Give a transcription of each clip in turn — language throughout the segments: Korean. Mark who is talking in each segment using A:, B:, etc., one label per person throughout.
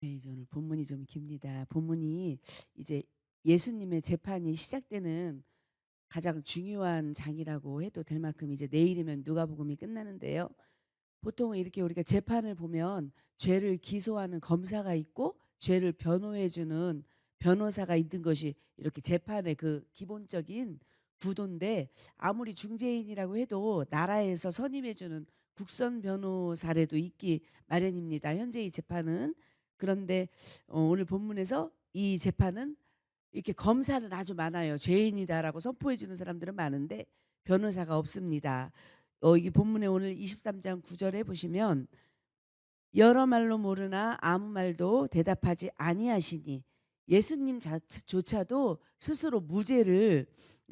A: 네, 이제 오늘 본문이 좀 깁니다. 본문이 이제 예수님의 재판이 시작되는 가장 중요한 장이라고 해도 될 만큼 이제 내일이면 누가복음이 끝나는데요. 보통 이렇게 우리가 재판을 보면 죄를 기소하는 검사가 있고 죄를 변호해 주는 변호사가 있는 것이 이렇게 재판의 그 기본적인 구도인데, 아무리 중재인이라고 해도 나라에서 선임해 주는 국선 변호사라도 있기 마련입니다, 현재 이 재판은. 그런데 오늘 본문에서 이 재판은 이렇게 검사는 아주 많아요. 죄인이다라고 선포해 주는 사람들은 많은데 변호사가 없습니다. 이 본문에 오늘 23장 9절에 보시면 여러 말로 모르나 아무 말도 대답하지 아니하시니, 예수님 조차도 스스로 무죄를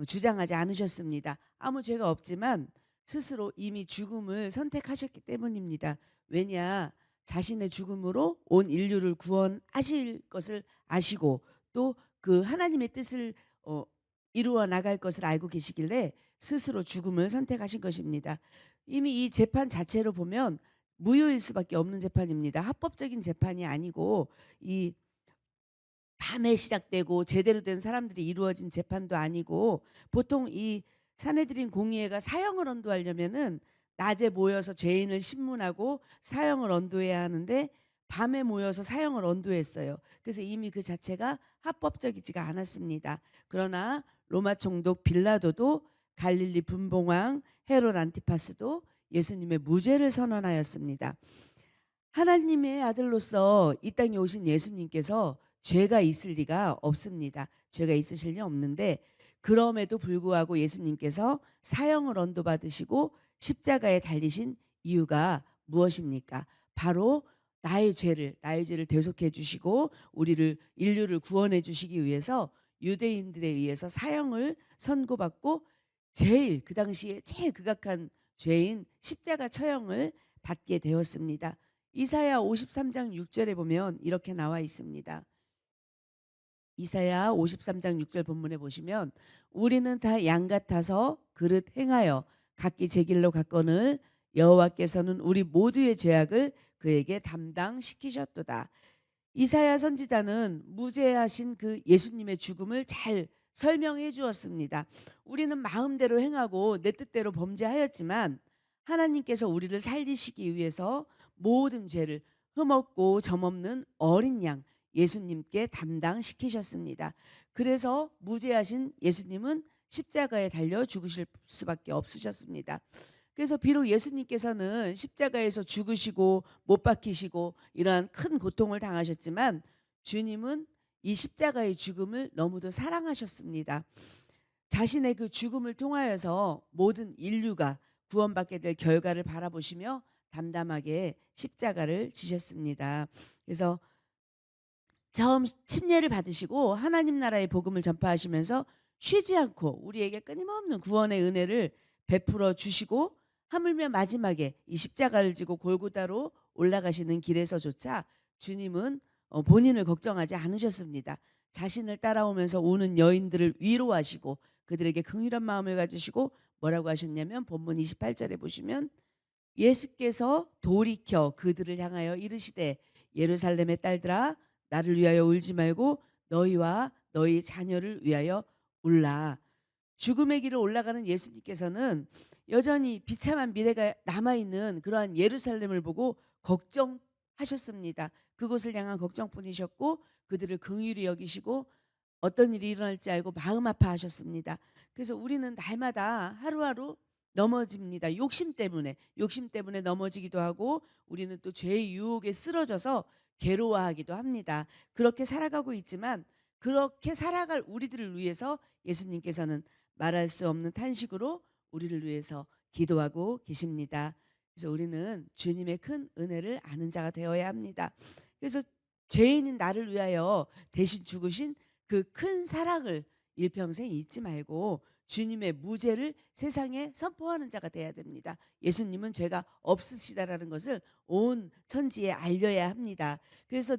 A: 주장하지 않으셨습니다. 아무 죄가 없지만 스스로 이미 죽음을 선택하셨기 때문입니다. 왜냐, 자신의 죽음으로 온 인류를 구원하실 것을 아시고 또 그 하나님의 뜻을 이루어 나갈 것을 알고 계시길래 스스로 죽음을 선택하신 것입니다. 이미 이 재판 자체로 보면 무효일 수밖에 없는 재판입니다. 합법적인 재판이 아니고 이 밤에 시작되고 제대로 된 사람들이 이루어진 재판도 아니고, 보통 이 사내들인 공의회가 사형을 언도하려면은 낮에 모여서 죄인을 신문하고 사형을 언도해야 하는데 밤에 모여서 사형을 언도했어요. 그래서 이미 그 자체가 합법적이지가 않았습니다. 그러나 로마 총독 빌라도도 갈릴리 분봉왕 헤롯 안티파스도 예수님의 무죄를 선언하였습니다. 하나님의 아들로서 이 땅에 오신 예수님께서 죄가 있을 리가 없습니다. 죄가 있으실 리 없는데, 그럼에도 불구하고 예수님께서 사형을 언도받으시고 십자가에 달리신 이유가 무엇입니까? 바로 나의 죄를 대속해 주시고 우리를 인류를 구원해 주시기 위해서 유대인들에 의해서 사형을 선고받고 제일 그 당시에 제일 극악한 죄인 십자가 처형을 받게 되었습니다. 이사야 53장 6절에 보면 이렇게 나와 있습니다. 이사야 53장 6절 본문에 보시면 우리는 다 양 같아서 그릇 행하여 각기 제 길로 갔거늘 여호와께서는 우리 모두의 죄악을 그에게 담당시키셨도다. 이사야 선지자는 무죄하신 그 예수님의 죽음을 잘 설명해 주었습니다. 우리는 마음대로 행하고 내 뜻대로 범죄하였지만 하나님께서 우리를 살리시기 위해서 모든 죄를 흠없고 점없는 어린 양 예수님께 담당시키셨습니다. 그래서 무죄하신 예수님은 십자가에 달려 죽으실 수밖에 없으셨습니다. 그래서 비록 예수님께서는 십자가에서 죽으시고 못 박히시고 이러한 큰 고통을 당하셨지만 주님은 이 십자가의 죽음을 너무도 사랑하셨습니다. 자신의 그 죽음을 통하여서 모든 인류가 구원받게 될 결과를 바라보시며 담담하게 십자가를 지셨습니다. 그래서 처음 침례를 받으시고 하나님 나라의 복음을 전파하시면서 쉬지 않고 우리에게 끊임없는 구원의 은혜를 베풀어 주시고, 하물며 마지막에 이 십자가를 지고 골고다로 올라가시는 길에서조차 주님은 본인을 걱정하지 않으셨습니다. 자신을 따라오면서 우는 여인들을 위로하시고 그들에게 긍휼한 마음을 가지시고 뭐라고 하셨냐면, 본문 28절에 보시면 예수께서 돌이켜 그들을 향하여 이르시되 예루살렘의 딸들아 나를 위하여 울지 말고 너희와 너희 자녀를 위하여 울라. 죽음의 길을 올라가는 예수님께서는 여전히 비참한 미래가 남아있는 그러한 예루살렘을 보고 걱정하셨습니다. 그곳을 향한 걱정뿐이셨고 그들을 긍휼히 여기시고 어떤 일이 일어날지 알고 마음 아파하셨습니다. 그래서 우리는 날마다 하루하루 넘어집니다. 욕심 때문에 넘어지기도 하고 우리는 또 죄의 유혹에 쓰러져서 괴로워하기도 합니다. 그렇게 살아가고 있지만 그렇게 살아갈 우리들을 위해서 예수님께서는 말할 수 없는 탄식으로 우리를 위해서 기도하고 계십니다. 그래서 우리는 주님의 큰 은혜를 아는 자가 되어야 합니다. 그래서 죄인인 나를 위하여 대신 죽으신 그 큰 사랑을 일평생 잊지 말고 주님의 무죄를 세상에 선포하는 자가 돼야 됩니다. 예수님은 죄가 없으시다라는 것을 온 천지에 알려야 합니다. 그래서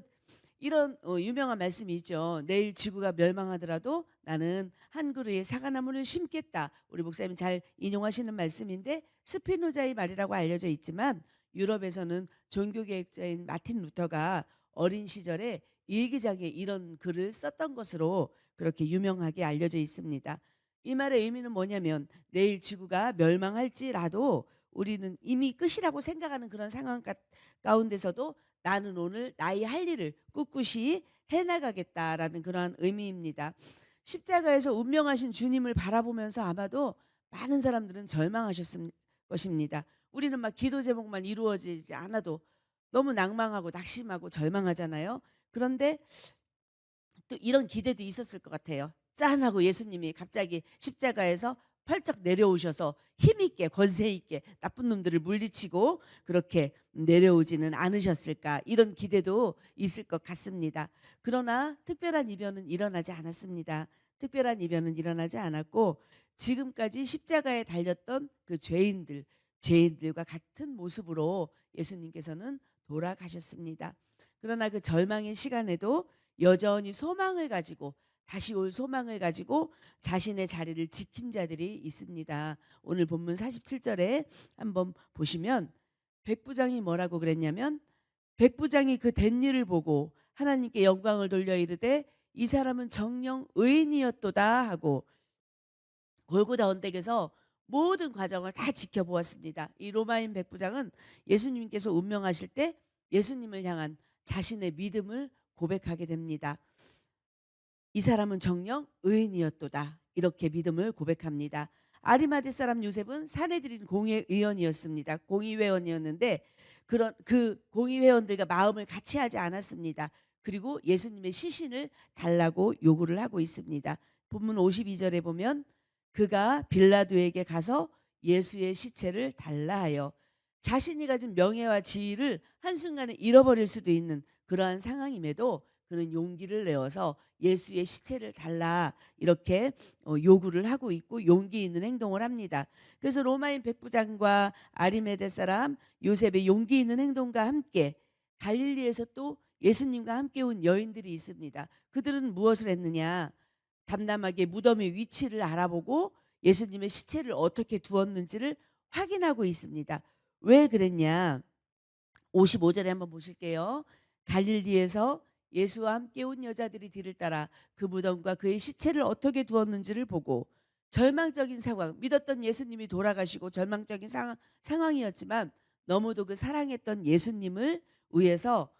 A: 이런 유명한 말씀이 있죠. 내일 지구가 멸망하더라도 나는 한 그루의 사과나무를 심겠다. 우리 목사님이 잘 인용하시는 말씀인데 스피노자의 말이라고 알려져 있지만 유럽에서는 종교개혁자인 마틴 루터가 어린 시절에 일기장에 이런 글을 썼던 것으로 그렇게 유명하게 알려져 있습니다. 이 말의 의미는 뭐냐면 내일 지구가 멸망할지라도 우리는 이미 끝이라고 생각하는 그런 상황 가운데서도 나는 오늘 나의 할 일을 꿋꿋이 해나가겠다라는 그러한 의미입니다. 십자가에서 운명하신 주님을 바라보면서 아마도 많은 사람들은 절망하셨을 것입니다. 우리는 막 기도 제목만 이루어지지 않아도 너무 낭망하고 낙심하고 절망하잖아요. 그런데 또 이런 기대도 있었을 것 같아요. 짠 하고 예수님이 갑자기 십자가에서 펄쩍 내려오셔서 힘있게 권세 있게 나쁜 놈들을 물리치고 그렇게 내려오지는 않으셨을까, 이런 기대도 있을 것 같습니다. 그러나 특별한 이변은 일어나지 않았습니다. 특별한 이변은 일어나지 않았고 지금까지 십자가에 달렸던 그 죄인들과 같은 모습으로 예수님께서는 돌아가셨습니다. 그러나 그 절망의 시간에도 여전히 소망을 가지고, 다시 올 소망을 가지고 자신의 자리를 지킨 자들이 있습니다. 오늘 본문 47절에 한번 보시면 백부장이 뭐라고 그랬냐면, 백부장이 그 된 일을 보고 하나님께 영광을 돌려 이르되 이 사람은 정령 의인이었도다 하고 골고다 언덕에서 모든 과정을 다 지켜보았습니다. 이 로마인 백부장은 예수님께서 운명하실 때 예수님을 향한 자신의 믿음을 고백하게 됩니다. 이 사람은 정녕 의인이었도다, 이렇게 믿음을 고백합니다. 아리마대 사람 요셉은 사내들인 공의의원이었습니다. 공의회원이었는데 그런 그 공의회원들과 마음을 같이 하지 않았습니다. 그리고 예수님의 시신을 달라고 요구를 하고 있습니다. 본문 52절에 보면 그가 빌라도에게 가서 예수의 시체를 달라 하여, 자신이 가진 명예와 지위를 한순간에 잃어버릴 수도 있는 그러한 상황임에도 그는 용기를 내어서 예수의 시체를 달라 이렇게 요구를 하고 있고 용기 있는 행동을 합니다. 그래서 로마인 백부장과 아리메데 사람 요셉의 용기 있는 행동과 함께 갈릴리에서 또 예수님과 함께 온 여인들이 있습니다. 그들은 무엇을 했느냐? 담담하게 무덤의 위치를 알아보고 예수님의 시체를 어떻게 두었는지를 확인하고 있습니다. 왜 그랬냐? 55절에 한번 보실게요. 갈릴리에서 예수와 함께 온 여자들이 뒤를 따라 그 무덤과 그의 시체를 어떻게 두었는지를 보고, 절망적인 상황, 믿었던 예수님이 돌아가시고 절망적인 상황이었지만 너무도 그 사랑했던 예수님을 위해서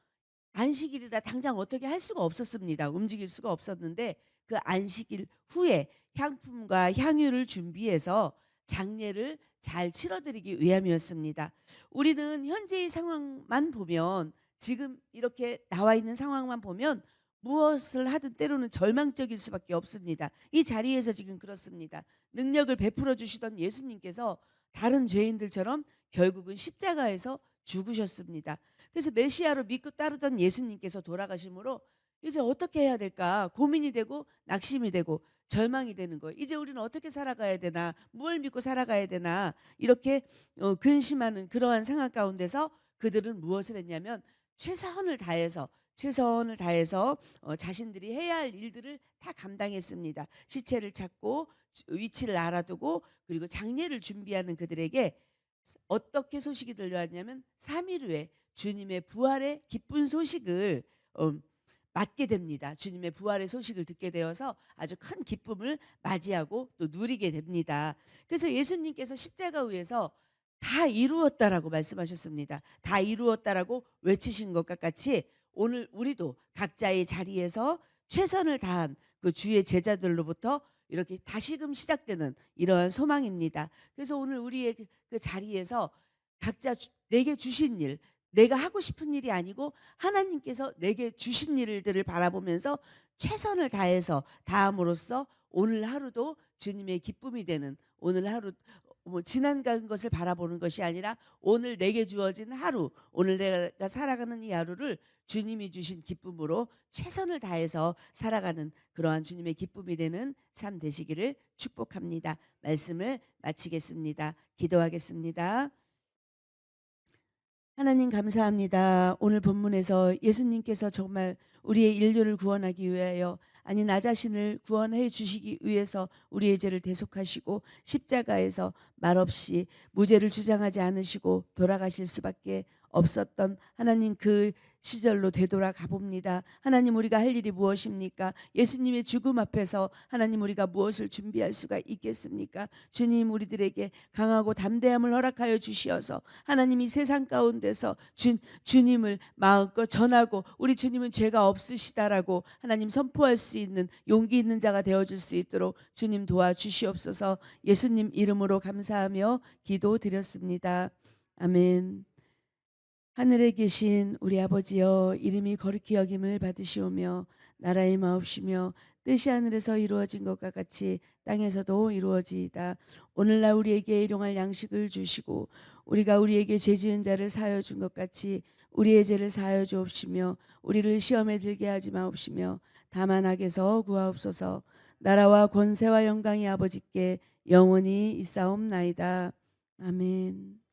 A: 안식일이라 당장 어떻게 할 수가 없었습니다. 움직일 수가 없었는데 그 안식일 후에 향품과 향유를 준비해서 장례를 잘 치러드리기 위함이었습니다. 우리는 현재의 상황만 보면, 지금 이렇게 나와 있는 상황만 보면 무엇을 하든 때로는 절망적일 수밖에 없습니다. 이 자리에서 지금 그렇습니다. 능력을 베풀어 주시던 예수님께서 다른 죄인들처럼 결국은 십자가에서 죽으셨습니다. 그래서 메시아로 믿고 따르던 예수님께서 돌아가심으로 이제 어떻게 해야 될까 고민이 되고 낙심이 되고 절망이 되는 거예요. 이제 우리는 어떻게 살아가야 되나, 무엇을 믿고 살아가야 되나, 이렇게 근심하는 그러한 상황 가운데서 그들은 무엇을 했냐면 최선을 다해서 자신들이 해야 할 일들을 다 감당했습니다. 시체를 찾고 위치를 알아두고 그리고 장례를 준비하는 그들에게 어떻게 소식이 들려왔냐면 3일 후에 주님의 부활의 기쁜 소식을 맞게 됩니다. 주님의 부활의 소식을 듣게 되어서 아주 큰 기쁨을 맞이하고 또 누리게 됩니다. 그래서 예수님께서 십자가 위에서 다 이루었다라고 말씀하셨습니다. 다 이루었다라고 외치신 것과 같이 오늘 우리도 각자의 자리에서 최선을 다한 그 주의 제자들로부터 이렇게 다시금 시작되는 이러한 소망입니다. 그래서 오늘 우리의 그 자리에서 각자 내게 주신 일, 내가 하고 싶은 일이 아니고 하나님께서 내게 주신 일들을 바라보면서 최선을 다해서 다함으로써 오늘 하루도 주님의 기쁨이 되는, 오늘 하루 지난 것을 바라보는 것이 아니라 오늘 내게 주어진 하루, 오늘 내가 살아가는 이 하루를 주님이 주신 기쁨으로 최선을 다해서 살아가는 그러한 주님의 기쁨이 되는 삶 되시기를 축복합니다. 말씀을 마치겠습니다. 기도하겠습니다. 하나님 감사합니다. 오늘 본문에서 예수님께서 정말 우리의 인류를 구원하기 위하여, 아니 나 자신을 구원해 주시기 위해서 우리의 죄를 대속하시고 십자가에서 말없이 무죄를 주장하지 않으시고 돌아가실 수밖에 없었던 하나님, 그 시절로 되돌아가 봅니다. 하나님, 우리가 할 일이 무엇입니까? 예수님의 죽음 앞에서 하나님, 우리가 무엇을 준비할 수가 있겠습니까? 주님, 우리들에게 강하고 담대함을 허락하여 주시어서 하나님이 세상 가운데서 주님을 마음껏 전하고 우리 주님은 죄가 없으시다라고 하나님 선포할 수 있는 용기 있는 자가 되어줄 수 있도록 주님 도와주시옵소서. 예수님 이름으로 감사하며 기도드렸습니다. 아멘. 하늘에 계신 우리 아버지여, 이름이 거룩히 여김을 받으시오며 나라의 마옵시며 뜻이 하늘에서 이루어진 것과 같이 땅에서도 이루어지이다. 오늘날 우리에게 일용할 양식을 주시고 우리가 우리에게 죄 지은 자를 사하여 준 것 같이 우리의 죄를 사하여 주옵시며 우리를 시험에 들게 하지 마옵시며 다만 악에서 구하옵소서. 나라와 권세와 영광이 아버지께 영원히 있사옵나이다. 아멘.